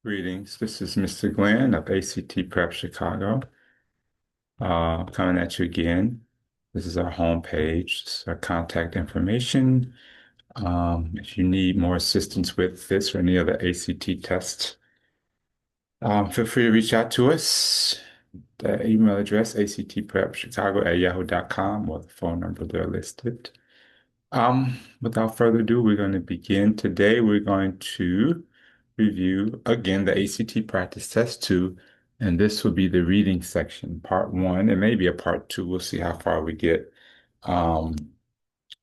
Greetings. This is Mr. Glenn of ACT Prep Chicago, coming at you again. This is our homepage. This is our contact information. If you need more assistance with this or any other ACT tests, feel free to reach out to us. The email address, actprepchicago@yahoo.com, or the phone number there listed. Without further ado, we're going to begin. Today, we're going to review again the ACT Practice Test 2, and this will be the reading section, part one. It may be a part two. We'll see how far we get. Um,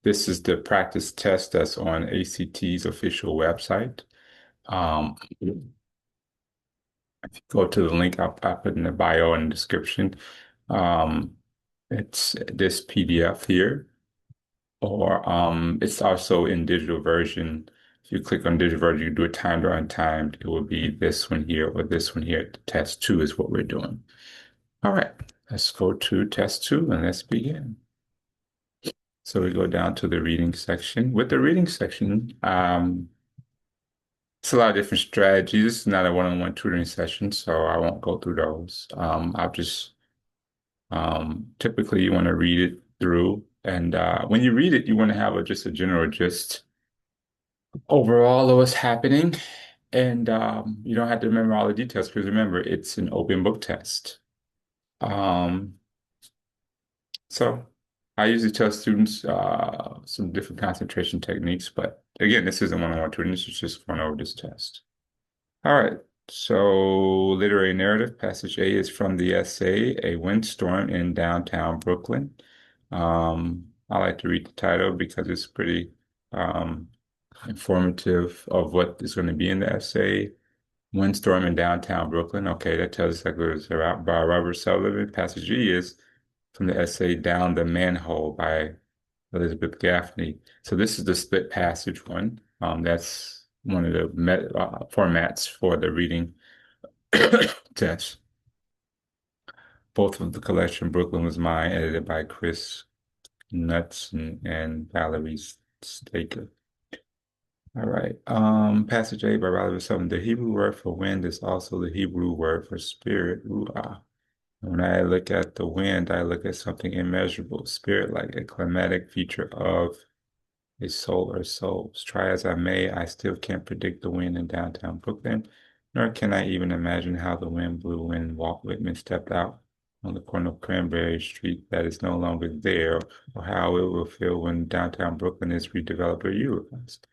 this is the practice test that's on ACT's official website. If you go to the link I put in the bio and description, um, it's this PDF here. Or it's also in digital version. If you click on digital version, you do it timed or untimed. It will be this one here or this one here. Test two is what we're doing. All right, let's go to test two and let's begin. So we go down to the reading section. With the reading section, it's a lot of different strategies. This is not a one-on-one tutoring session, so I won't go through those. I'll just typically you want to read it through, and when you read it, you want to have just a general gist overall of what's happening. And you don't have to remember all the details because remember, it's an open book test. Um, so I usually tell students some different concentration techniques, but again, this isn't one-on-one tutoring. This is just going over this test. All right. So literary narrative, passage A is from the essay, A Windstorm in Downtown Brooklyn. I like to read the title because it's pretty um, informative of what is going to be in the essay. Windstorm in Downtown Brooklyn. Okay, that tells us that it was about by Robert Sullivan. Passage E is from the essay Down the Manhole by Elizabeth Gaffney. So this is the split passage one. That's one of the formats for the reading test. Both of the collection, Brooklyn Was Mine, edited by Chris Knudsen and Valerie Staker. All right. Passage A by Valerie Sullivan. The Hebrew word for wind is also the Hebrew word for spirit. Ooh, ah. When I look at the wind, I look at something immeasurable, spirit like a climatic feature of a soul or souls. Try as I may, I still can't predict the wind in downtown Brooklyn, nor can I even imagine how the wind blew when Walt Whitman stepped out on the corner of Cranberry Street that is no longer there, or how it will feel when downtown Brooklyn is redeveloped or utilized.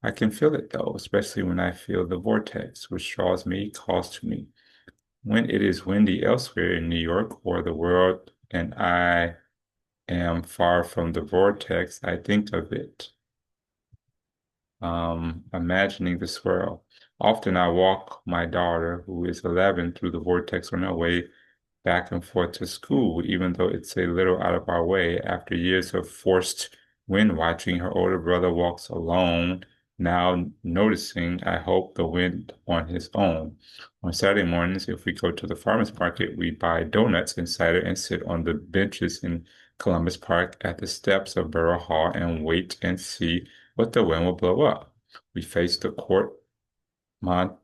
I can feel it though, especially when I feel the vortex, which draws me, calls to me. When it is windy elsewhere in New York or the world, and I am far from the vortex, I think of it, imagining the swirl. Often I walk my daughter, who is 11, through the vortex on her way back and forth to school, even though it's a little out of our way. After years of forced wind watching, her older brother walks alone, now noticing, I hope, the wind on his own. On Saturday mornings, if we go to the farmer's market, we buy donuts and cider and sit on the benches in Columbus Park at the steps of Borough Hall and wait and see what the wind will blow up. We face the Court Mon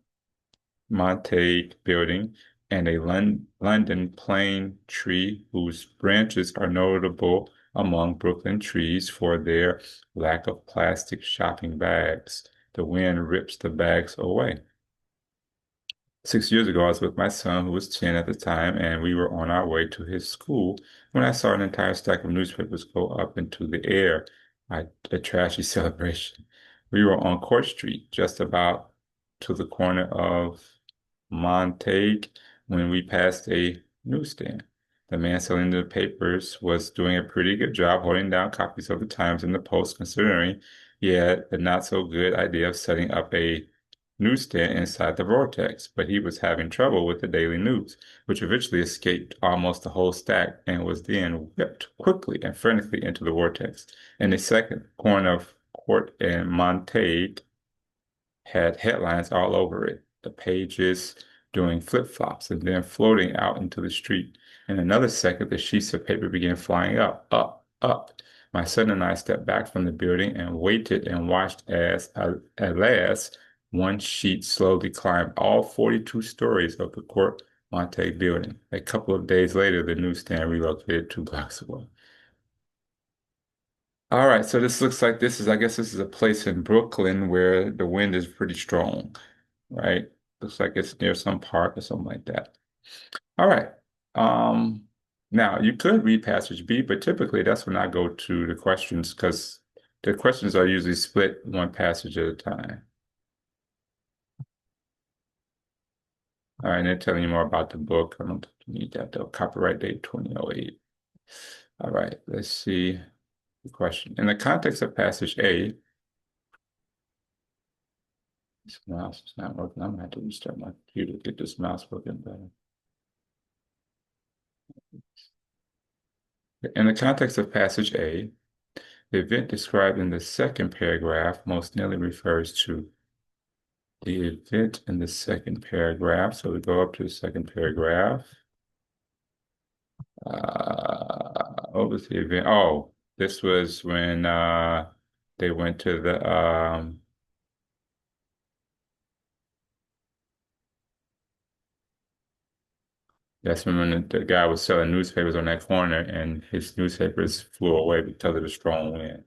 Montague building and a London plane tree whose branches are notable among Brooklyn trees for their lack of plastic shopping bags. The wind rips the bags away. 6 years ago, I was with my son, who was 10 at the time, and we were on our way to his school when I saw an entire stack of newspapers go up into the air. A trashy celebration. We were on Court Street, just about to the corner of Montague when we passed a newsstand. The man selling the papers was doing a pretty good job holding down copies of the Times and the Post, considering he had the not so good idea of setting up a newsstand inside the vortex, but he was having trouble with the Daily News, which eventually escaped almost the whole stack and was then whipped quickly and frantically into the vortex. In the second corner of Court and Montague had headlines all over it, the pages doing flip-flops and then floating out into the street. In another second, the sheets of paper began flying up, up, up. My son and I stepped back from the building and waited and watched as, at last, One sheet slowly climbed all 42 stories of the Court Monte building. A couple of days later, the newsstand relocated 2 blocks away. All right, so this looks like this is, I guess this is a place in Brooklyn where the wind is pretty strong, right? Looks like it's near some park or something like that. All right. Um, Now you could read passage B, but typically that's when I go to the questions because the questions are usually split one passage at a time. All right, and they're telling you more about the book. I don't need that though. Copyright date 2008. All right, let's see the question. In the context of passage A, this mouse is not working. I'm gonna have to restart my computer to get this mouse working better. In the context of passage A, the event described in the second paragraph most nearly refers to the event in the second paragraph. So we go up to the second paragraph. What was the event? Oh, this was when they went to the that's when the guy was selling newspapers on that corner and his newspapers flew away because of the strong wind.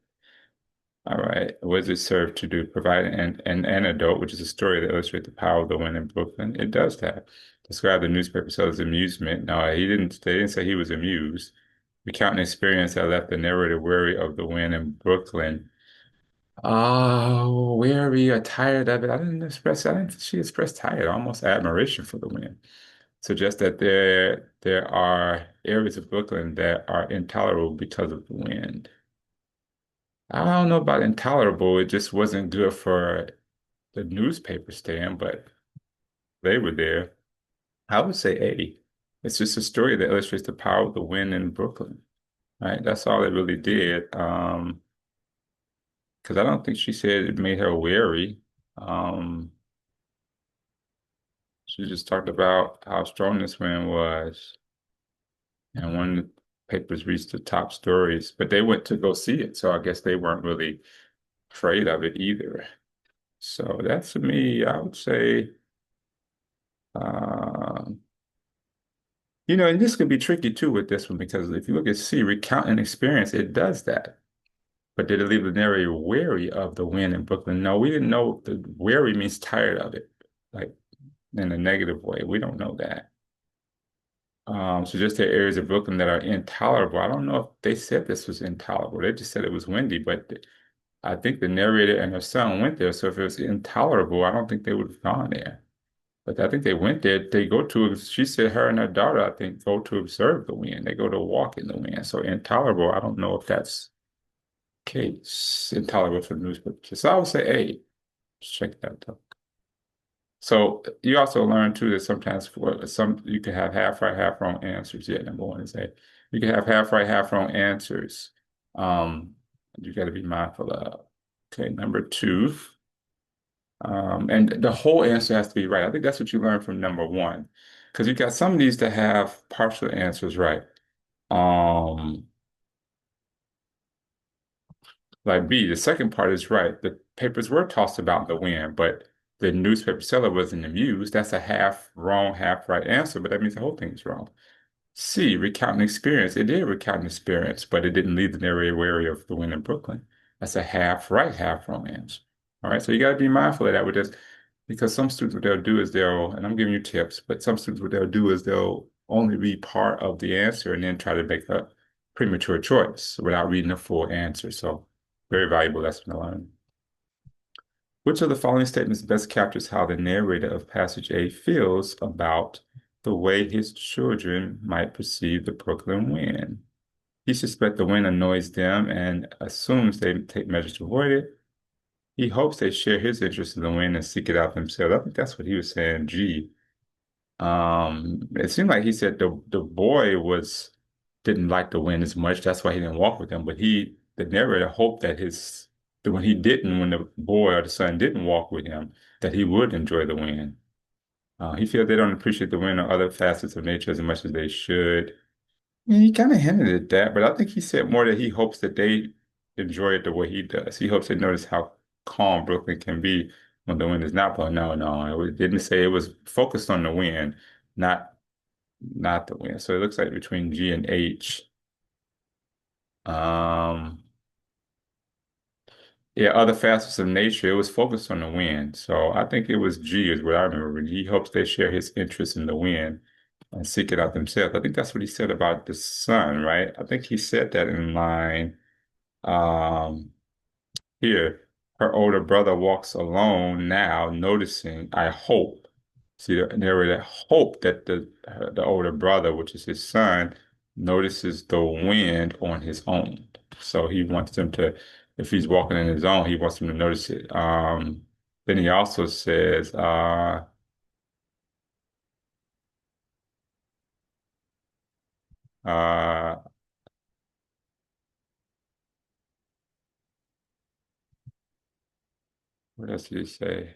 All right. What does it serve to do? Provide an anecdote, which is a story that illustrates the power of the wind in Brooklyn. It does that. Describe the newspaper seller's amusement. No, they didn't say he was amused. Recount an experience that left the narrator weary of the wind in Brooklyn. Oh, weary or tired of it. I didn't think she expressed tired, almost admiration for the wind. Suggest that there are areas of Brooklyn that are intolerable because of the wind. I don't know about intolerable. It just wasn't good for the newspaper stand, but they were there. I would say A. It's just a story that illustrates the power of the wind in Brooklyn, right? That's all it really did. Because I don't think she said it made her weary. Um, she just talked about how strong this wind was. And when the papers reached the top stories, but they went to go see it. So I guess they weren't really afraid of it either. So that's to me, I would say, uh, and this could be tricky too with this one because if you look at C, recount an experience, it does that. But did it leave the narrator wary of the wind in Brooklyn? No, we didn't know the wary means tired of it, like in a negative way. We don't know that. So just the areas of Brooklyn that are intolerable. I don't know if they said this was intolerable. They just said it was windy, but I think the narrator and her son went there. So if it was intolerable, I don't think they would have gone there. But I think they went there. They go to, she said her and her daughter, I think, go to observe the wind. They go to walk in the wind. So intolerable, I don't know if that's the case. Intolerable for the newspaper. So I would say, hey, check that out. So you also learn too that sometimes for some you can have half right, half wrong answers. Yeah, number one is that you can have half right, half wrong answers. Um, you got to be mindful of. Okay, number two. And the whole answer has to be right. I think that's what you learn from number one. Because you got some of these that have partial answers right. Um, like B, the second part is right. The papers were tossed about in the wind, but the newspaper seller wasn't amused. That's a half wrong, half right answer, but that means the whole thing is wrong. C, recount an experience. It did recount an experience, but it didn't leave the narrator wary of the wind in Brooklyn. That's a half right, half wrong answer. All right, so you got to be mindful of that with this because some students, what they'll do is and I'm giving you tips, but some students, what they'll do is they'll only read part of the answer and then try to make a premature choice without reading the full answer. So, very valuable lesson to learn. Which of the following statements best captures how the narrator of passage A feels about the way his children might perceive the Brooklyn wind? He suspects the wind annoys them and assumes they take measures to avoid it. He hopes they share his interest in the wind and seek it out themselves. I think that's what he was saying. Gee, it seemed like he said the boy didn't like the wind as much. That's why he didn't walk with him. But the narrator, hoped that when the boy or the son didn't walk with him, that he would enjoy the wind. He feels they don't appreciate the wind or other facets of nature as much as they should. Yeah, he kind of hinted at that, but I think he said more that he hopes that they enjoy it the way he does. He hopes they notice how calm Brooklyn can be when the wind is not blowing. No, no, it didn't say it was focused on the wind, not not the wind. So it looks like between G and H. Um, yeah, other facets of nature, it was focused on the wind. So I think it was G is what I remember. He hopes they share his interest in the wind and seek it out themselves. I think that's what he said about the sun, right? I think he said that in line. Um, Here, her older brother walks alone now, noticing, I hope. See, the narrator hope that the older brother, which is his son, notices the wind on his own. So he wants them to, if he's walking in his own, he wants them to notice it. Then he also says, uh, what else did he say?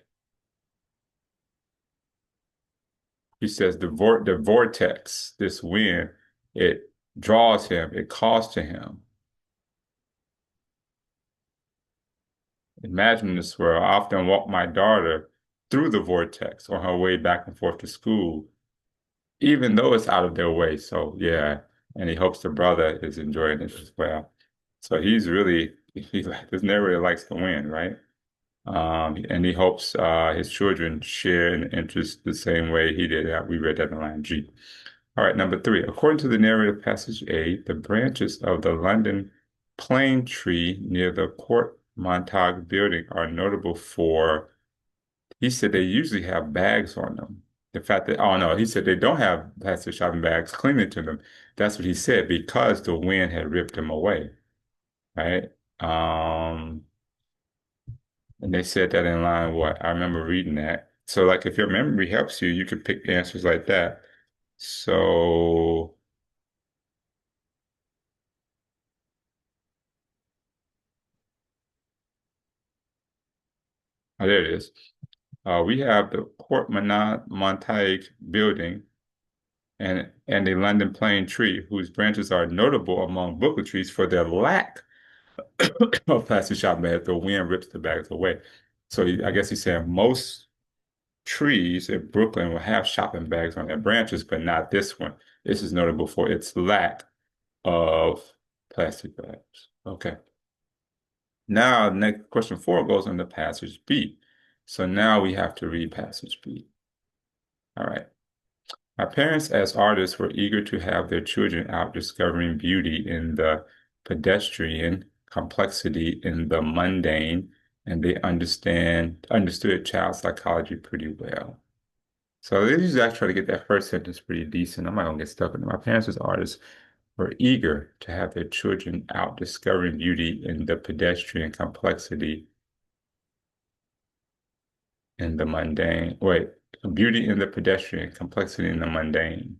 He says the vortex, this wind, it draws him, it calls to him. Imagine this world. I often walk my daughter through the vortex on her way back and forth to school, even though it's out of their way. So yeah, and he hopes the brother is enjoying it as well. So he's really this narrator likes to win, right? And he hopes his children share an interest the same way he did. We read that in line G. All right, number three. According to the narrative passage A, the branches of the London plane tree near the Court Montague building are notable for, he said they usually have bags on them. The fact that, oh no, he said they don't have plastic shopping bags clinging to them. That's what he said because the wind had ripped them away, right? Um, and they said that in line what? I remember reading that. So like if your memory helps you, you can pick answers like that. So, oh, there it is. We have the Port Montague building and the London plane tree, whose branches are notable among Brooklyn trees for their lack of plastic shopping bags. The wind rips the bags away. So I guess he's saying most trees in Brooklyn will have shopping bags on their branches, but not this one. This is notable for its lack of plastic bags. Okay. Now, next question four goes on to passage B. So now we have to read passage B. All right. My parents, as artists, were eager to have their children out discovering beauty in the pedestrian, complexity in the mundane, and they understood child psychology pretty well. So they usually actually try to get that first sentence pretty decent. I'm not gonna get stuck in it. My parents, as artists, were eager to have their children out discovering beauty in the pedestrian, complexity in the mundane. Wait, beauty in the pedestrian, complexity in the mundane.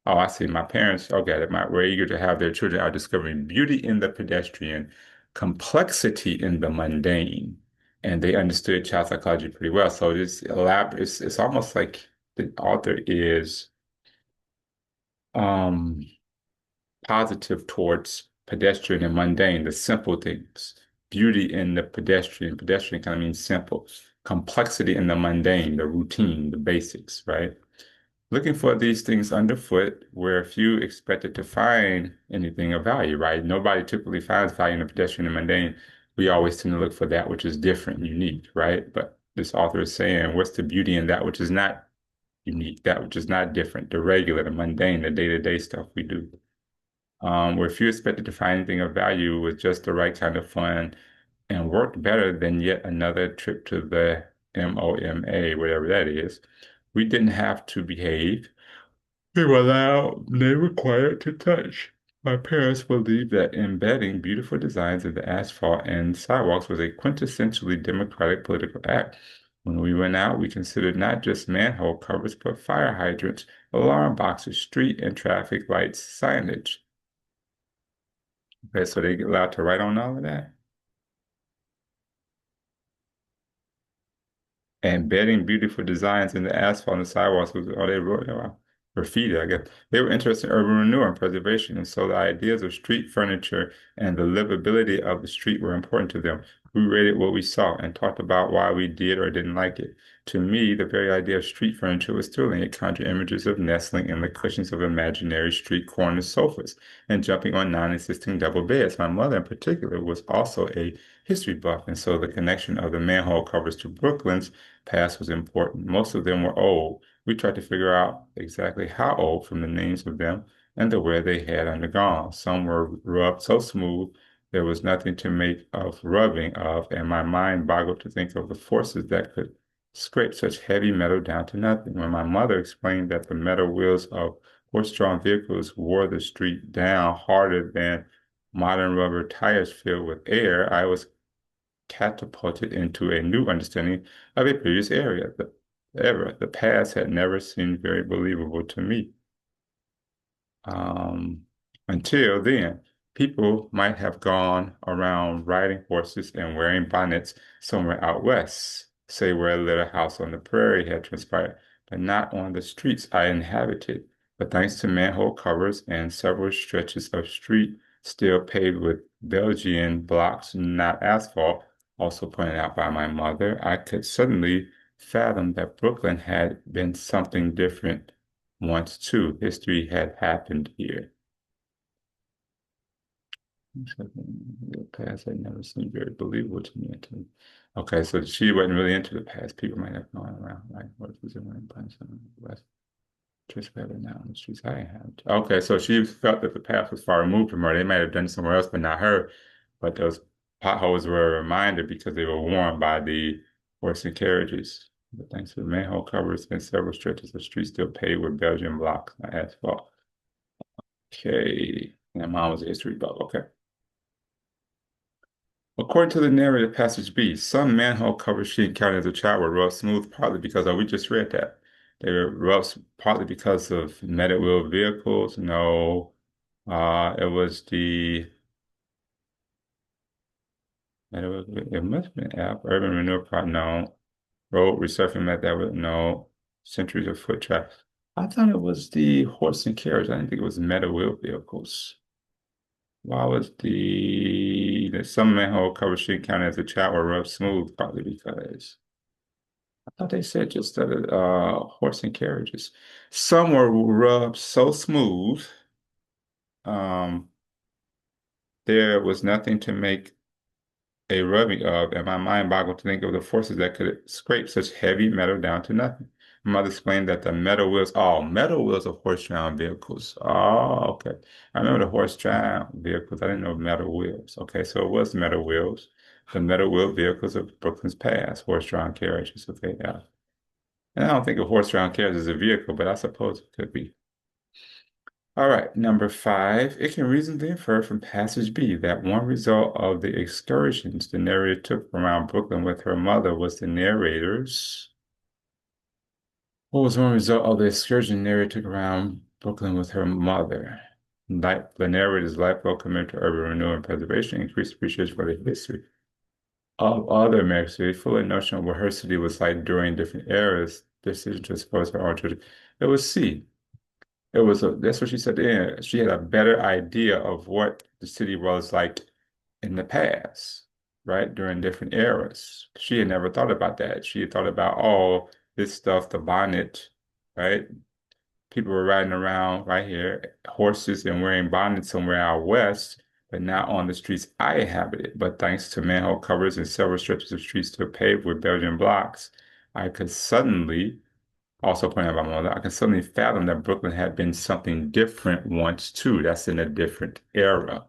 Oh, I see. My parents, okay, were eager to have their children out discovering beauty in the pedestrian, complexity in the mundane, and they understood child psychology pretty well. So it's almost like the author is um, positive towards pedestrian and mundane, the simple things. Beauty in the pedestrian. Pedestrian kind of means simple. Complexity in the mundane, the routine, the basics, right? Looking for these things underfoot where few expected to find anything of value, right? Nobody typically finds value in the pedestrian and mundane. We always tend to look for that which is different, unique, right? But this author is saying, what's the beauty in that which is not unique, that which is not different, the regular, the mundane, the day-to-day stuff we do. Where few expected to find anything of value with just the right kind of fun and worked better than yet another trip to the MOMA, whatever that is. We didn't have to behave. We were allowed, they required to touch. My parents believed that embedding beautiful designs in the asphalt and sidewalks was a quintessentially democratic political act. When we went out, we considered not just manhole covers, but fire hydrants, alarm boxes, street and traffic lights, signage. Okay, so they get allowed to write on all of that. Embedding beautiful designs in the asphalt and sidewalks was all they wrote about. Graffiti, I guess. They were interested in urban renewal and preservation, and so the ideas of street furniture and the livability of the street were important to them. We rated what we saw and talked about why we did or didn't like it. To me, the very idea of street furniture was thrilling. It conjured images of nestling in the cushions of imaginary street corner sofas and jumping on non-existing double beds. My mother, in particular, was also a history buff, and so the connection of the manhole covers to Brooklyn's past was important. Most of them were old. We tried to figure out exactly how old from the names of them and the wear they had undergone. Some were rubbed so smooth there was nothing to make of rubbing of, and my mind boggled to think of the forces that could scrape such heavy metal down to nothing. When my mother explained that the metal wheels of horse-drawn vehicles wore the street down harder than modern rubber tires filled with air, I was catapulted into a new understanding of a previous area. The past had never seemed very believable to me. Um, until then, people might have gone around riding horses and wearing bonnets somewhere out west, say where a little house on the prairie had transpired, but not on the streets I inhabited. But thanks to manhole covers and several stretches of street still paved with Belgian blocks, not asphalt, also pointed out by my mother, I could suddenly fathom that Brooklyn had been something different once too. History had happened here. The past had never seemed very believable to me until. Okay, so she wasn't really into the past. People might have gone around like what was it when punch on the west church better now on the streets I have. Okay, so she felt that the past was far removed from her. They might have done it somewhere else, but not her. But those potholes were a reminder because they were worn by the horse and carriages. But thanks to the manhole covers and several stretches of street still paved with Belgian blocks, not asphalt. Okay. And mine was a history buff. Okay. According to the narrative passage B, some manhole covers she encountered as a child were rubbed smooth partly because, oh, we just read that. They were rubbed partly because of metal wheel vehicles. No, it was the it must have been app, urban renewal project. No, road resurfacing met that with no centuries of foot traffic. I thought it was the horse and carriage. I didn't think it was metal wheel vehicles. Why was the some manhole cover sheet counted as a child were rubbed smooth? Probably because I thought they said just that horse and carriages. Some were rubbed so smooth, um, there was nothing to make a rubbing of, and my mind boggled to think of the forces that could scrape such heavy metal down to nothing. My mother explained that the metal wheels of horse-drawn vehicles. Oh, okay. I remember the horse-drawn vehicles. I didn't know metal wheels. Okay, so it was metal wheels. The metal wheel vehicles of Brooklyn's past, horse-drawn carriages. Okay, yeah. And I don't think a horse-drawn carriage is a vehicle, but I suppose it could be. All right, number five, it can reasonably infer from passage B that one result of the excursions the narrator took around Brooklyn with her mother was the narrator's. What was one result of the excursion the narrator took around Brooklyn with her mother? Like the narrator's lifelong commitment to urban renewal and preservation, increased appreciation for the history of other American cities, full of notion of what her city was like during different eras, decision to expose her own children. It was C. That's what she said then. She had a better idea of what the city was like in the past, right? During different eras. She had never thought about that. She had thought about, oh, this stuff, the bonnet, right? People were riding around right here, horses and wearing bonnets somewhere out west, but not on the streets I inhabited. But thanks to manhole covers and several stretches of streets still paved with Belgian blocks, I could suddenly also pointed out by my mother, I can suddenly fathom that Brooklyn had been something different once too. That's in a different era.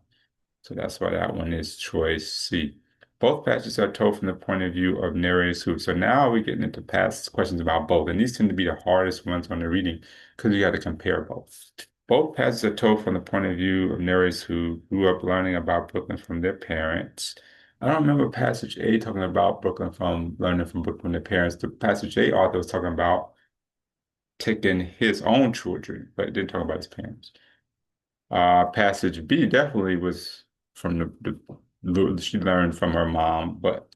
So that's why that one is choice C. Both passages are told from the point of view of narrators who. So now we're getting into past questions about both. And these tend to be the hardest ones on the reading because you got to compare both. Both passages are told from the point of view of narrators who grew up learning about Brooklyn from their parents. I don't remember passage A talking about Brooklyn from learning from Brooklyn from their parents. The passage A author was talking about taking his own children, but it didn't talk about his parents. Passage B definitely was from she learned from her mom, but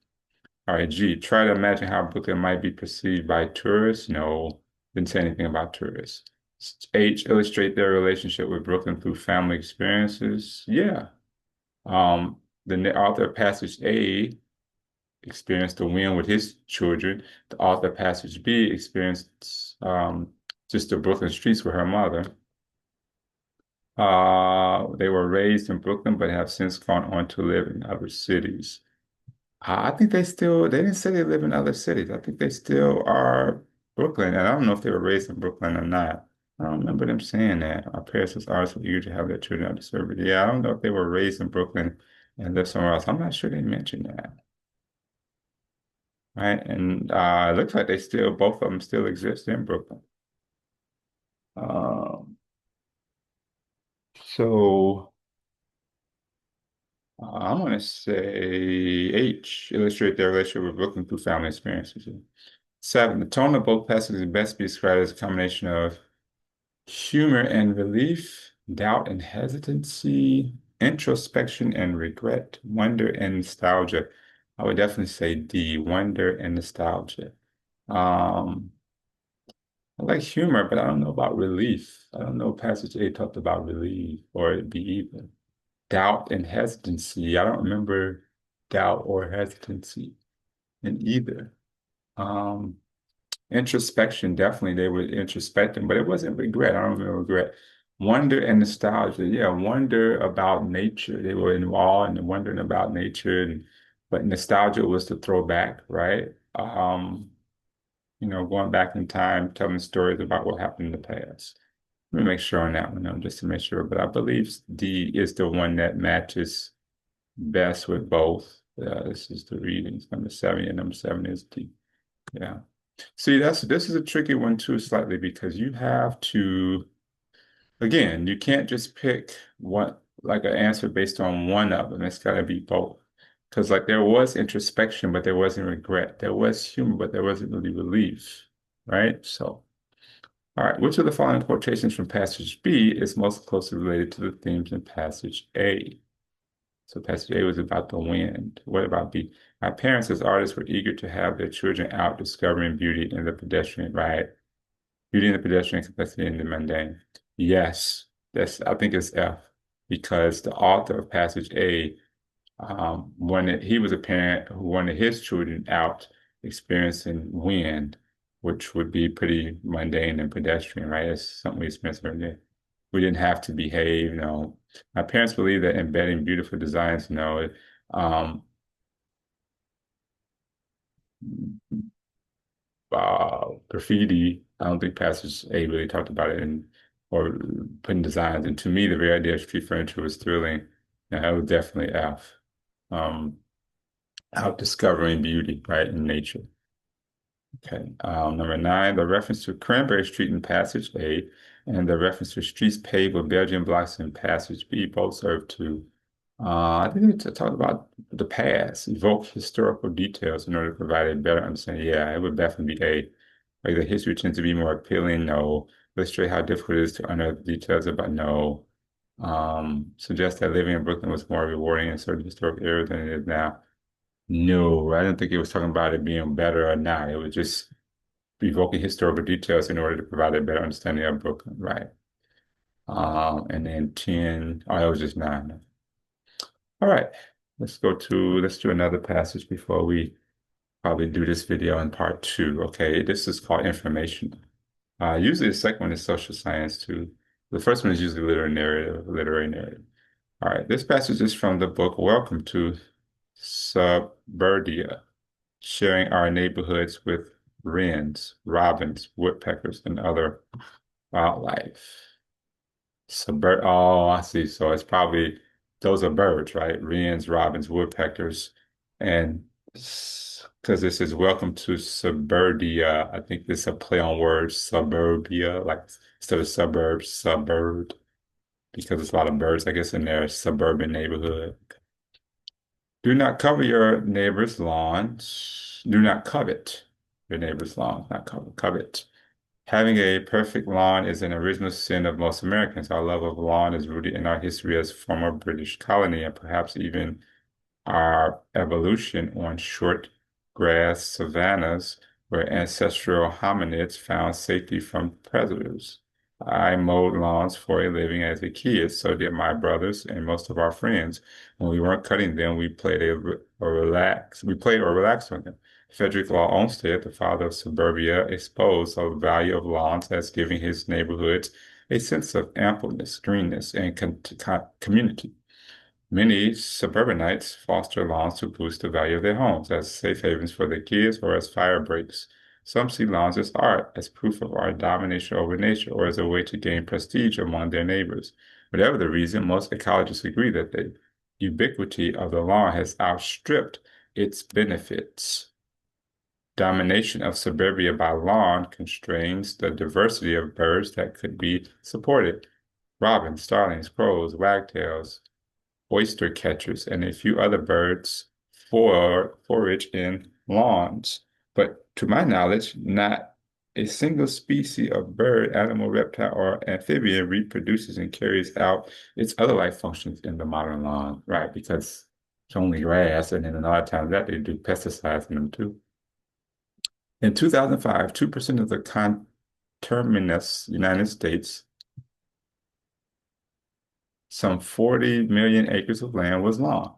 all right, G, try to imagine how Brooklyn might be perceived by tourists. No, didn't say anything about tourists. H, illustrate their relationship with Brooklyn through family experiences. Yeah. The author of passage A experienced the wind with his children. The author of Passage B experienced just the Brooklyn streets with her mother. They were raised in Brooklyn, but have since gone on to live in other cities. I think they didn't say they live in other cities. I think they still are Brooklyn. And I don't know if they were raised in Brooklyn or not. I don't remember them saying that. Our parents was always eager to have their children out of service. Yeah, I don't know if they were raised in Brooklyn and lived somewhere else. I'm not sure they mentioned that. Right. And it looks like both of them still exist in Brooklyn. Um, so I'm going to say H, illustrate their relationship with Brooklyn through family experiences. Seven, the tone of both passages best be described as a combination of humor and relief, doubt and hesitancy, introspection and regret, wonder and nostalgia. I would definitely say D, wonder and nostalgia. Um, I like humor, but I don't know about relief. I don't know if passage A talked about relief or B either. Doubt and hesitancy. I don't remember doubt or hesitancy in either. Um, Introspection, definitely they were introspecting, but it wasn't regret. I don't remember regret. Wonder and nostalgia. Yeah, wonder about nature. They were in awe and wondering about nature, but nostalgia was the throwback, right? Going back in time, telling stories about what happened in the past. Let me make sure on that one, though, just to make sure. But I believe D is the one that matches best with both. This is the readings. Number seven, and number seven is D. Yeah. See, this is a tricky one too, slightly because you have to, again, you can't just pick one like an answer based on one of them. It's got to be both. Because like there was introspection, but there wasn't regret. There was humor, but there wasn't really relief, right? So, all right, which of the following quotations from passage B is most closely related to the themes in passage A? So passage A was about the wind. What about B? My parents as artists were eager to have their children out discovering beauty in the pedestrian, right? Beauty in the pedestrian, complexity in the mundane. Yes, I think it's F, because the author of passage A wanted he was a parent who wanted his children out experiencing wind, which would be pretty mundane and pedestrian, right? It's something we experience every day. We didn't have to behave, My parents believe that embedding beautiful designs, um, graffiti. I don't think Passage A really talked about it or putting designs. And to me, the very idea of street furniture was thrilling. And I was definitely F. Um, Out discovering beauty, right, in nature. Okay. Number nine, the reference to Cranberry Street in Passage A and the reference to streets paved with Belgian blocks in Passage B both serve to, I think it's to talk about the past, evoke historical details in order to provide a better understanding. Yeah, it would definitely be A. Like the history tends to be more appealing. No. Illustrate how difficult it is to unearth details about no. Suggest that living in Brooklyn was more rewarding in certain historic areas than it is now. No, I didn't think it was talking about it being better or not. It was just evoking historical details in order to provide a better understanding of Brooklyn, right? And then 10, oh, that was just nine. All right, let's do another passage before we probably do this video in part two. Okay, this is called information. Usually the second one is social science too. The first one is usually literary narrative. All right, this passage is from the book Welcome to Suburbia, sharing our neighborhoods with wrens, robins, woodpeckers, and other wildlife. Oh, I see. So it's probably those are birds, right? Wrens, robins, woodpeckers, and because this is welcome to suburbia, I think this is a play on words, suburbia, like instead of suburbs, suburb, because there's a lot of birds, I guess, in their suburban neighborhood. Do not cover your neighbor's lawns. Do not covet your neighbor's lawn, not covet. Having a perfect lawn is an original sin of most Americans. Our love of lawn is rooted in our history as former British colony and perhaps even our evolution on short grass savannas where ancestral hominids found safety from predators. I mowed lawns for a living as a kid. So did my brothers and most of our friends. When we weren't cutting them, we played or relaxed on them. Frederick Law Olmsted, the father of suburbia, exposed the value of lawns as giving his neighborhoods a sense of ampleness, greenness, and community. Many suburbanites foster lawns to boost the value of their homes as safe havens for their kids or as fire breaks. Some see lawns as art, as proof of our domination over nature, or as a way to gain prestige among their neighbors. Whatever the reason, most ecologists agree that the ubiquity of the lawn has outstripped its benefits. Domination of suburbia by lawn constrains the diversity of birds that could be supported. Robins, starlings, crows, wagtails, oyster catchers, and a few other birds forage in lawns. But to my knowledge, not a single species of bird, animal, reptile, or amphibian reproduces and carries out its other life functions in the modern lawn, right? Because it's only grass, and then a lot of times that they do pesticides in them too. In 2005, 2% of the conterminous United States, some 40 million acres of land, was lawn.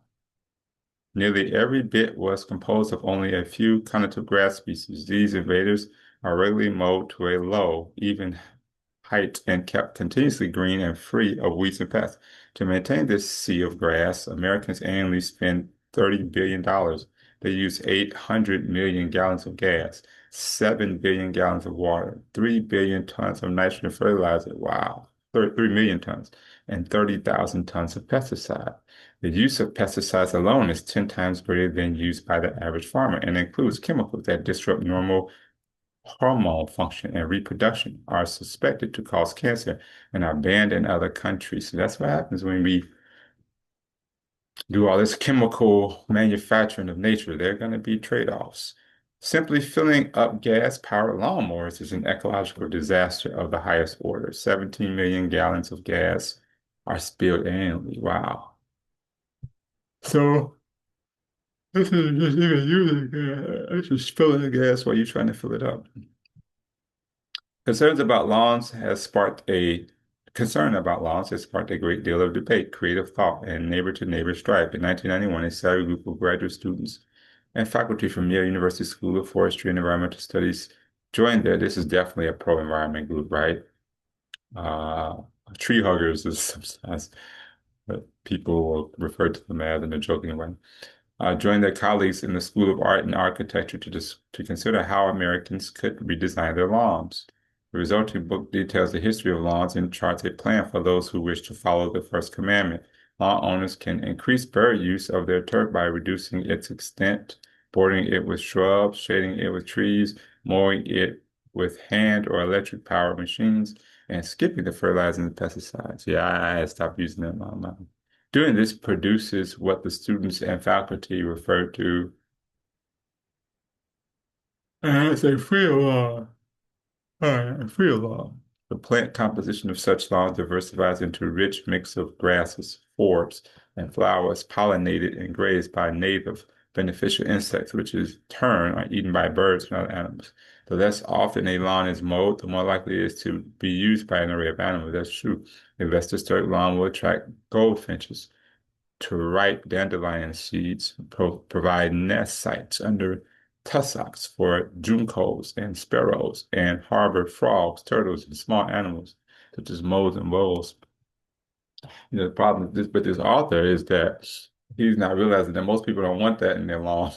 Nearly every bit was composed of only a few conical grass species. These invaders are regularly mowed to a low, even height and kept continuously green and free of weeds and pests. To maintain this sea of grass, Americans annually spend $30 billion. They use 800 million gallons of gas, 7 billion gallons of water, 3 billion tons of nitrogen fertilizer. Wow, 3 million tons, and 30,000 tons of pesticide. The use of pesticides alone is 10 times greater than used by the average farmer and includes chemicals that disrupt normal hormone function and reproduction, are suspected to cause cancer, and are banned in other countries. So that's what happens when we do all this chemical manufacturing of nature. There are going to be trade-offs. Simply filling up gas-powered lawnmowers is an ecological disaster of the highest order. 17 million gallons of gas are spilled annually. Wow. So this is just even using gas. It's just filling the gas while you're trying to fill it up. Concerns about lawns has sparked a Concern about lawns has sparked a great deal of debate, creative thought, and neighbor-to-neighbor strife. In 1991, a savvy group of graduate students and faculty from Yale University School of Forestry and Environmental Studies joined there. This is definitely a pro-environment group, right? Uh, Tree huggers is sometimes what people will refer to them as in a joking way. Joined their colleagues in the School of Art and Architecture to consider how Americans could redesign their lawns. The resulting book details the history of lawns and charts a plan for those who wish to follow the first commandment. Lawn owners can increase bird use of their turf by reducing its extent, bordering it with shrubs, shading it with trees, mowing it with hand or electric powered machines, and skipping the fertilizers and pesticides. Yeah, I stopped using them. Doing this produces what the students and faculty refer to as a field lawn. A field lawn. The plant composition of such lawns diversifies into a rich mix of grasses, forbs, and flowers pollinated and grazed by native beneficial insects, which in turn are eaten by birds and other animals. The less often a lawn is mowed, the more likely it is to be used by an array of animals. That's true. A less disturbed lawn will attract goldfinches to ripe dandelion seeds, provide nest sites under tussocks for juncos and sparrows, and harbor frogs, turtles, and small animals such as moles and voles. The problem with this author is that he's not realizing that most people don't want that in their lawn.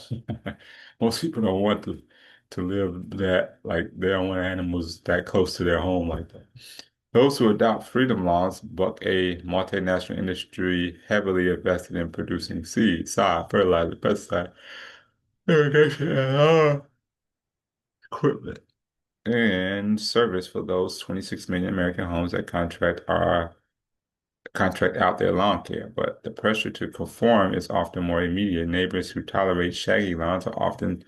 Most people don't want to live that like they don't want animals that close to their home like that. Those who adopt freedom laws buck a multinational industry heavily invested in producing seed, sod, fertilizer, pesticide, irrigation, and equipment and service for those 26 million American homes that contract out their lawn care. But the pressure to conform is often more immediate. Neighbors who tolerate shaggy lawns are often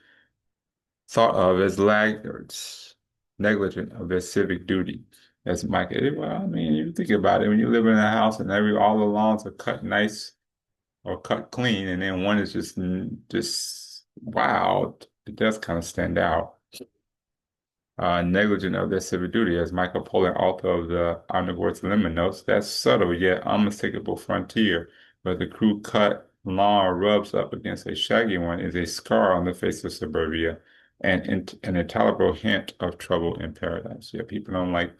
thought of as laggards, negligent of their civic duty. As Mike, well, I mean, you think about it, when you live in a house and all the lawns are cut nice or cut clean, and then one is just wild, it does kind of stand out. negligent of their civic duty, as Michael Pollan, author of the Omnivore's Dilemma, notes. That subtle yet unmistakable frontier where the crew cut lawn rubs up against a shaggy one is a scar on the face of suburbia and an intolerable hint of trouble in paradise. Yeah, people don't like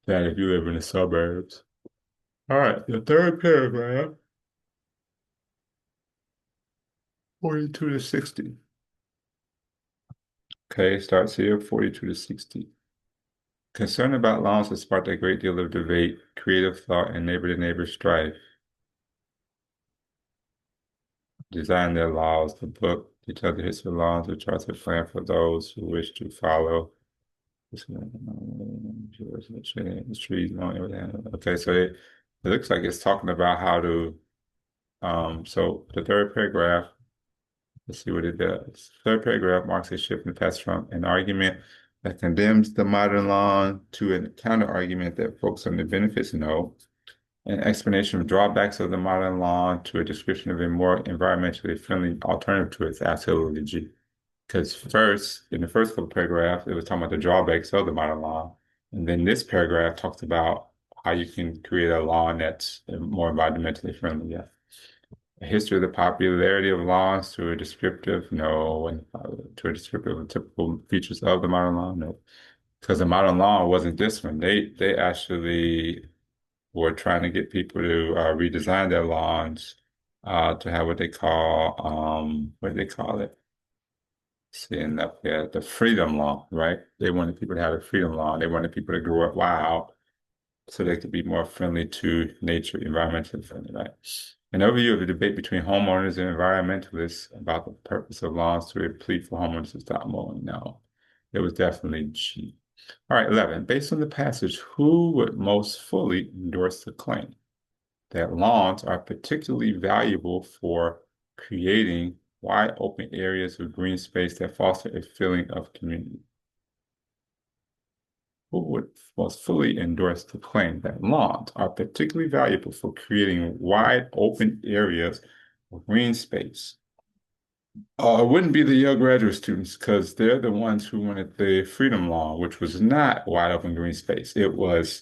that if you live in the suburbs. All right, the third paragraph, 42 to 60. Okay, starts here, 42 to 60. Concern about lawns has sparked a great deal of debate, creative thought, and neighbor-to-neighbor strife. Design their laws. The book details the history of lawns, which charts a plan for those who wish to follow. Trees, okay, so it looks like it's talking about how to. So the third paragraph. Let's see what it does. Third paragraph marks a shift in the past from an argument that condemns the modern law to a counter argument that focuses on the benefits. No, an explanation of drawbacks of the modern law to a description of a more environmentally friendly alternative to its absolutely G. Because first, in the first couple paragraphs, it was talking about the drawbacks of the modern law. And then this paragraph talks about how you can create a law that's more environmentally friendly. Yeah. A history of the popularity of laws to a descriptive, no, and to a descriptive of typical features of the modern law, no. Because the modern law wasn't this one. They actually were trying to get people to redesign their lawns to have what do they call it? Seeing up there, the freedom law, right? They wanted people to have a freedom law. They wanted people to grow up wild so they could be more friendly to nature, environmentally friendly, right? An overview of the debate between homeowners and environmentalists about the purpose of laws to a plea for homeowners to stop mowing. No, it was definitely cheap. All right, 11. Based on the passage, who would most fully endorse the claim that lawns are particularly valuable for creating wide open areas of green space that foster a feeling of community? Who would most fully endorse the claim that lawns are particularly valuable for creating wide open areas of green space? It wouldn't be the Yale graduate students because they're the ones who wanted the Freedom Law, which was not wide open green space. It was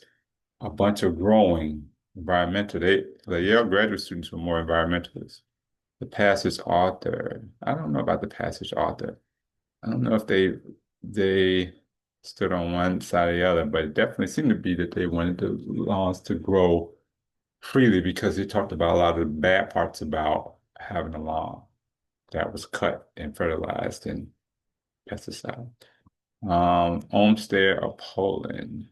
a bunch of growing environmental. The Yale graduate students were more environmentalists. The passage author, I don't know about the passage author. I don't know if they stood on one side or the other, but it definitely seemed to be that they wanted the lawns to grow freely because they talked about a lot of the bad parts about having a lawn that was cut and fertilized and pesticide. Olmsted or Poland.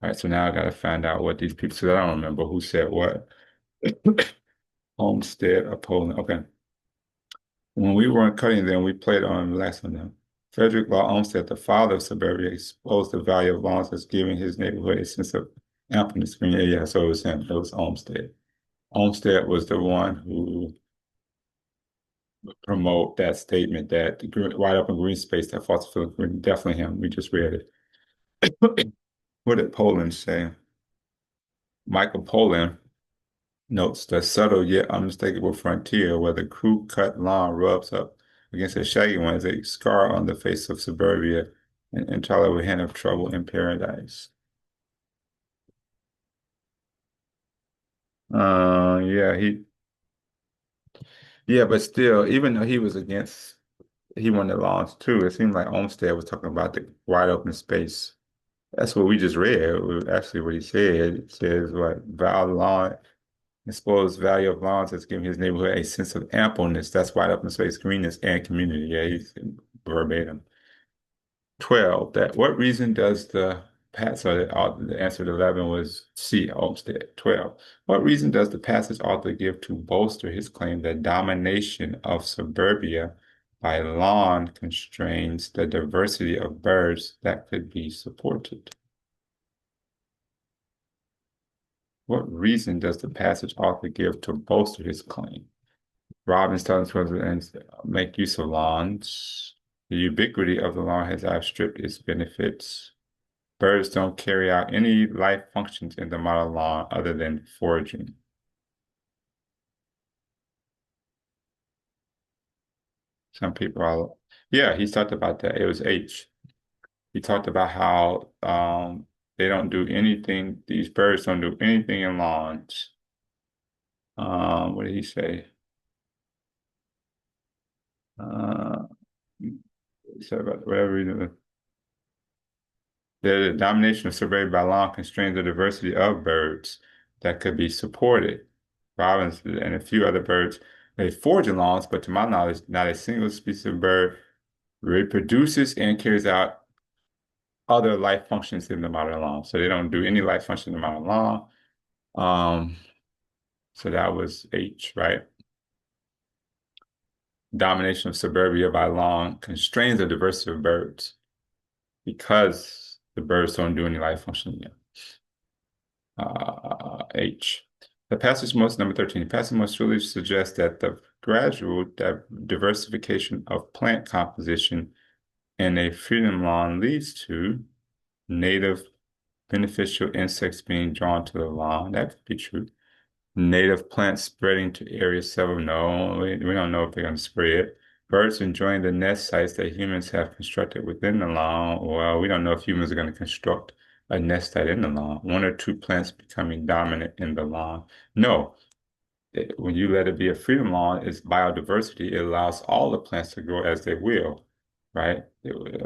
All right, so now I got to find out what these people said. I don't remember who said what. Olmsted or Poland. Okay. When we weren't cutting them, we played on less on them. Frederick Law Olmsted, the father of suburbia, exposed the value of lawns as giving his neighborhood a sense of ampleness. Yeah, yeah, so it was him. It was Olmsted. Olmsted was the one who promote that statement that the wide open green space that fosters feeling green. Definitely him. We just read it. What did Poland say? Michael Pollan notes the subtle yet unmistakable frontier where the crew cut lawn rubs up against a shaggy one is a scar on the face of suburbia and intolerable hint of trouble in paradise. Yeah, yeah, but still, even though he was against, he wanted lawns too. It seemed like Olmsted was talking about the wide open space. That's what we just read. It was actually what he said. It says what value lawn exposed value of lawns has given his neighborhood a sense of ampleness. That's wide open space, greenness, and community. Yeah, he's verbatim. 12. That what reason does the answer to 11 was C, Olmsted. 12. What reason does the passage author give to bolster his claim that domination of suburbia by lawn constrains the diversity of birds that could be supported? What reason does the passage author give to bolster his claim? Robbins tells us to make use of lawns. The ubiquity of the lawn has outstripped its benefits. Birds don't carry out any life functions in the modern lawn other than foraging. Some people are, yeah, he talked about that. It was H. He talked about how they don't do anything, these birds don't do anything in lawns. What did he say? Uh, he said about whatever reason, the domination of suburban by law constrains the diversity of birds that could be supported. Robins and a few other birds may forage in lawns, but to my knowledge, not a single species of bird reproduces and carries out other life functions in the modern law. So they don't do any life function in the modern law. Um, so that was H, right? Domination of suburbia by law constrains the diversity of birds because the birds don't do any life function yet. H. The passage most, number 13, the passage most truly suggests that the gradual diversification of plant composition in a freedom lawn leads to native beneficial insects being drawn to the lawn. That could be true. Native plants spreading to areas several. No, we don't know if they're going to spread. Birds enjoying the nest sites that humans have constructed within the lawn. Well, we don't know if humans are going to construct a nest site in the lawn. One or two plants becoming dominant in the lawn. No, when you let it be a freedom lawn, it's biodiversity. It allows all the plants to grow as they will, right?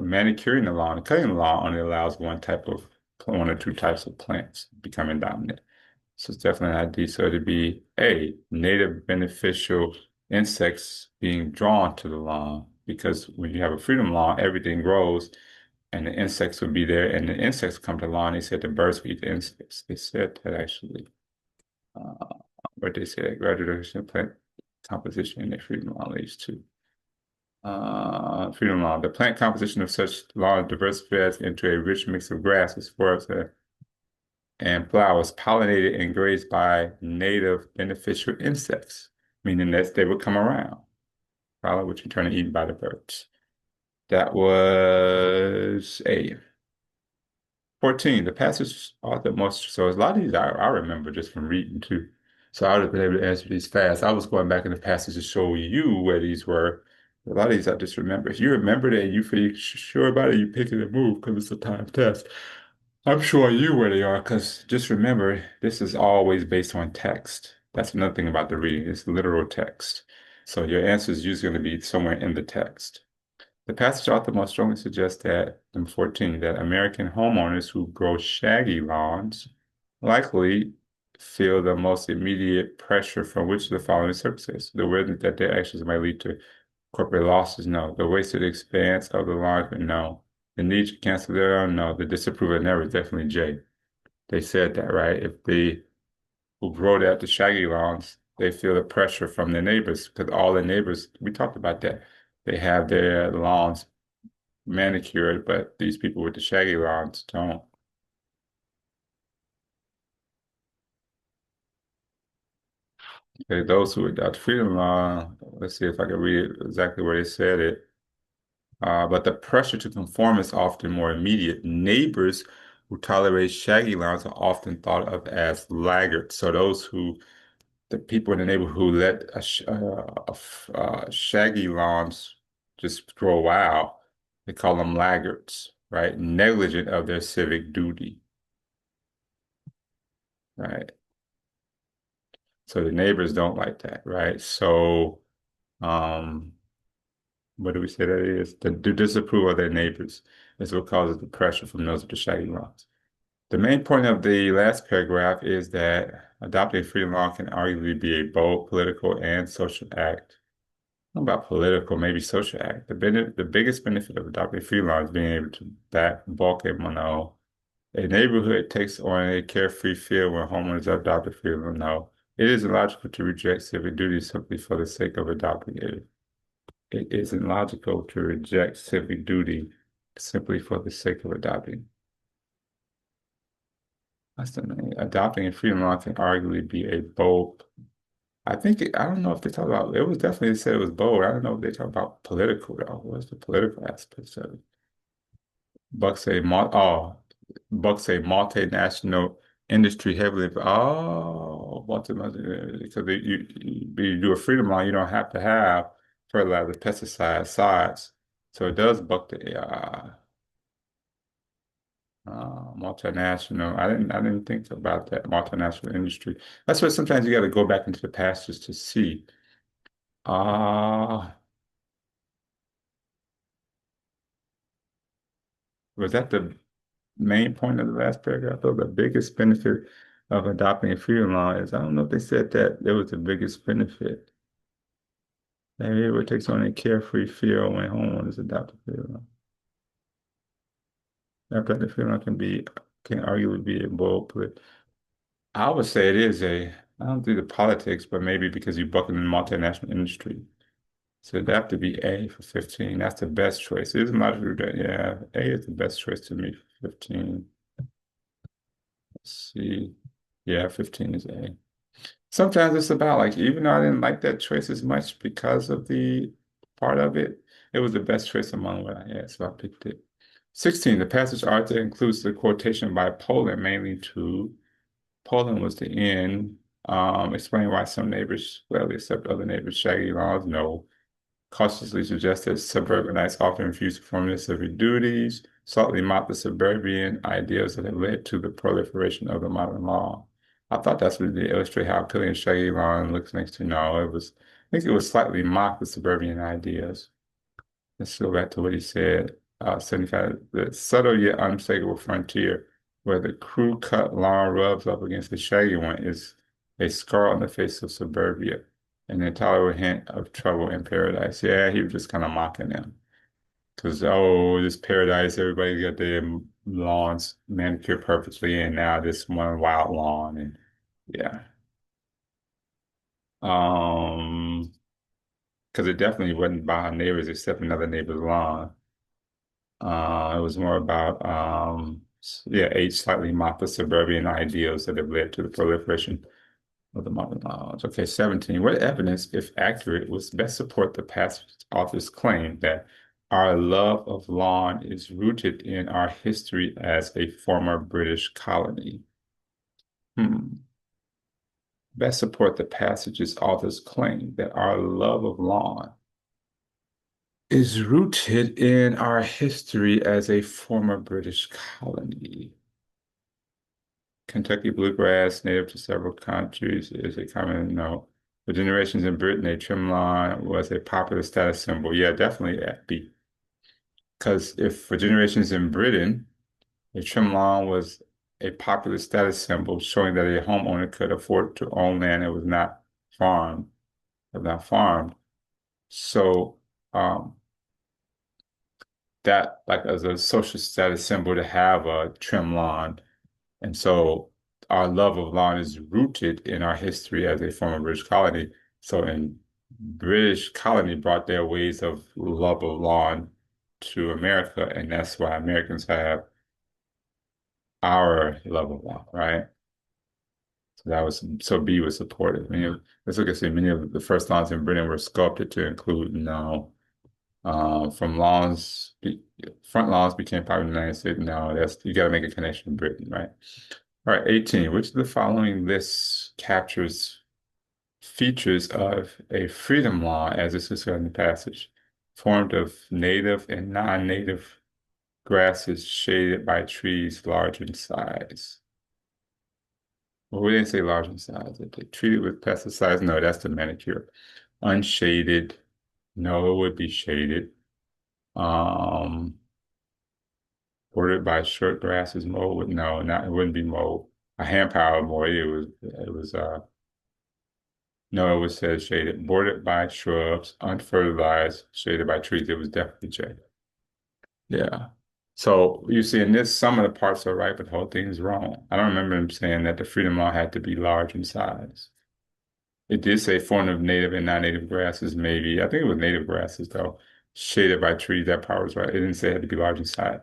Manicuring the lawn, cutting the lawn only allows one or two types of plants becoming dominant. So it's definitely an ID. So it'd be A, native beneficial insects being drawn to the lawn. Because when you have a freedom lawn, everything grows and the insects would be there. And the insects come to the lawn. They said the birds would eat the insects. They said that actually. Uh, but they say that graduation plant composition in the freedom lawn leads to. Freedom lawn. The plant composition of such lawn diversifies into a rich mix of grasses, forests, and flowers pollinated and grazed by native beneficial insects, meaning that they would come around, probably which in turn are eaten by the birds. That was A. 14, the passage author most, so a lot of these I remember just from reading too. So I would have been able to answer these fast. I was going back in the passage to show you where these were. A lot of these I just remember. If you remember that and you feel sure about it, you pick it and move because it's a time test. I'm sure you where they are, because just remember, this is always based on text. That's another thing about the reading, it's literal text. So your answer is usually going to be somewhere in the text. The passage author most strongly suggests that, number 14, that American homeowners who grow shaggy lawns likely feel the most immediate pressure from which of the following circumstances. The awareness that their actions might lead to corporate losses, no. The wasted expanse of the lawn, no. The need to cancel their no. The disapproval never is definitely J. They said that, right? If they who grow that the shaggy lawns, they feel the pressure from their neighbors because all the neighbors, we talked about that. They have their lawns manicured, but these people with the shaggy lawns don't. Okay, those who adopt freedom law, let's see if I can read it exactly where they said it. But the pressure to conform is often more immediate. Neighbors who tolerate shaggy lawns are often thought of as laggards. So the people in the neighborhood who let shaggy lawns just grow wild, they call them laggards, right? Negligent of their civic duty, right? So the neighbors don't like that, right? So, um, what do we say that is? The disapproval of their neighbors is what causes the pressure from those with the shaggy lawns. The main point of the last paragraph is that adopting a freedom law can arguably be a bold political and social act. Not about political, maybe social act. The biggest benefit of adopting a freedom law is being able to back bulk a mono. A neighborhood takes on a carefree feel when homeowners adopt a freedom law. It is illogical to reject civic duty simply for the sake of adopting it. It isn't logical to reject civic duty simply for the sake of adopting. That's the name. Adopting a freedom law can arguably be a bold. I don't know if they talk about, it was definitely they said it was bold. I don't know if they talk about political though. What's the political aspects of it? Buck say, Buck say multinational industry heavily. Multinational, because you do a freedom law, you don't have to have fertilizer, pesticides, sides. So it does buck the Multinational. I didn't think about that multinational industry. That's why sometimes you got to go back into the past just to see. Ah, was that the main point of the last paragraph? Though the biggest benefit of adopting a freedom law is I don't know if they said that there was the biggest benefit. Maybe it would take on a carefree feel when homeowners adopt a freedom law. After the freedom law can arguably be a bold, but I would say it is I don't do the politics, but maybe because you buck in the multinational industry. So it'd have to be A for 15. That's the best choice. It isn't logically that, yeah, A is the best choice to me for 15. Let's see. Yeah, 15 is A. Sometimes it's about like, even though I didn't like that choice as much because of the part of it, it was the best choice among what I had, so I picked it. 16, the passage author includes the quotation by Poland, mainly to Poland was the end. Explain why some neighbors gladly accept other neighbors' shaggy lawns. No. Cautiously suggest that suburbanites often refuse to perform necessary duties. Subtly mock the suburban ideals that have led to the proliferation of the modern law. I thought that's what they illustrate how appealing shaggy lawn looks next to no. I think it was slightly mock the suburban ideas. Let's go back to what he said. 75, the subtle yet unmistakable frontier where the crew-cut lawn rubs up against the shaggy one is a scar on the face of suburbia, an intolerable hint of trouble in paradise. Yeah, he was just kind of mocking them. Because, oh, this paradise, everybody's got their lawns manicured perfectly, and now this one wild lawn. And yeah. Because it definitely wasn't about our neighbors except another neighbor's lawn. It was more about, yeah, age slightly mocked the suburban ideals that have led to the proliferation of the modern laws. Okay, 17. What evidence, if accurate, would best support the passage author's claim that our love of lawn is rooted in our history as a former British colony? Hmm. Best support the passage's author's claim that our love of lawn is rooted in our history as a former British colony. Kentucky bluegrass, native to several countries, is a common note. For generations in Britain, a trim lawn was a popular status symbol. Yeah, definitely at B. Because if for generations in Britain, a trim lawn was a popular status symbol showing that a homeowner could afford to own land that farmed, was not farmed. So that like as a social status symbol to have a trim lawn. And so our love of lawn is rooted in our history as a former British colony. So in British colony brought their ways of love of lawn to America, and that's why Americans have our love of lawn, right? So B was supported. Let's look at see many of the first lawns in Britain were sculpted to include now from front lawns became popular in the United States. No, that's you got to make a connection to Britain, right? All right, 18. Which of the following lists captures features of a freedom law as it's described in the passage, formed of native and non-native grasses shaded by trees large in size? Well, we didn't say large in size. If they treated with pesticides, no, that's the manicure. Unshaded, no, it would be shaded. Um, Bordered by short grasses, mold would no, not it wouldn't be mold. A hand powered mold, it was no, it was said shaded, bordered by shrubs, unfertilized, shaded by trees. It was definitely shaded. Yeah. So you see in this, some of the parts are right, but the whole thing is wrong. I don't remember him saying that the Freedom Law had to be large in size. It did say form of native and non-native grasses, maybe. I think it was native grasses, though. Shaded by trees, that part was right. It didn't say it had to be large in size.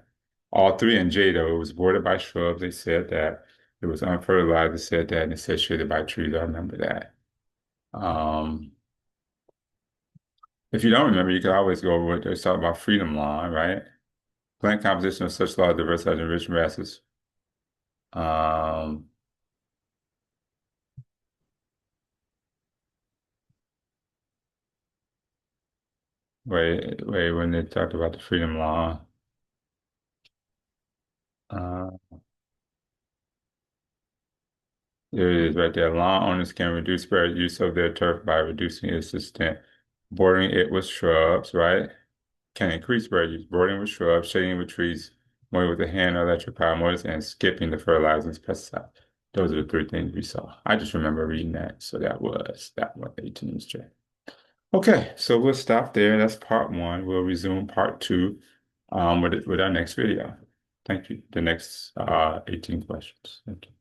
All three in J, though, it was bordered by shrubs. They said that. It was unfertilized. They said that. And it said shaded by trees. I remember that. Um, If you don't remember, you can always go over what they talk about freedom law, right? Plant composition of such law diverse and rich grasses. Um, when they talked about the freedom law. Uh, There it is right there. Lawn owners can reduce their use of their turf by reducing its extent, bordering it with shrubs, right? Can increase bird use, bordering with shrubs, shading with trees, mowing with the hand or electric power motors, and skipping the fertilizers and pesticides. Those are the three things we saw. I just remember reading that. So that was that one, 18 J. Okay, so we'll stop there. That's part one. We'll resume part two with our next video. Thank you. The next 18 questions. Thank you.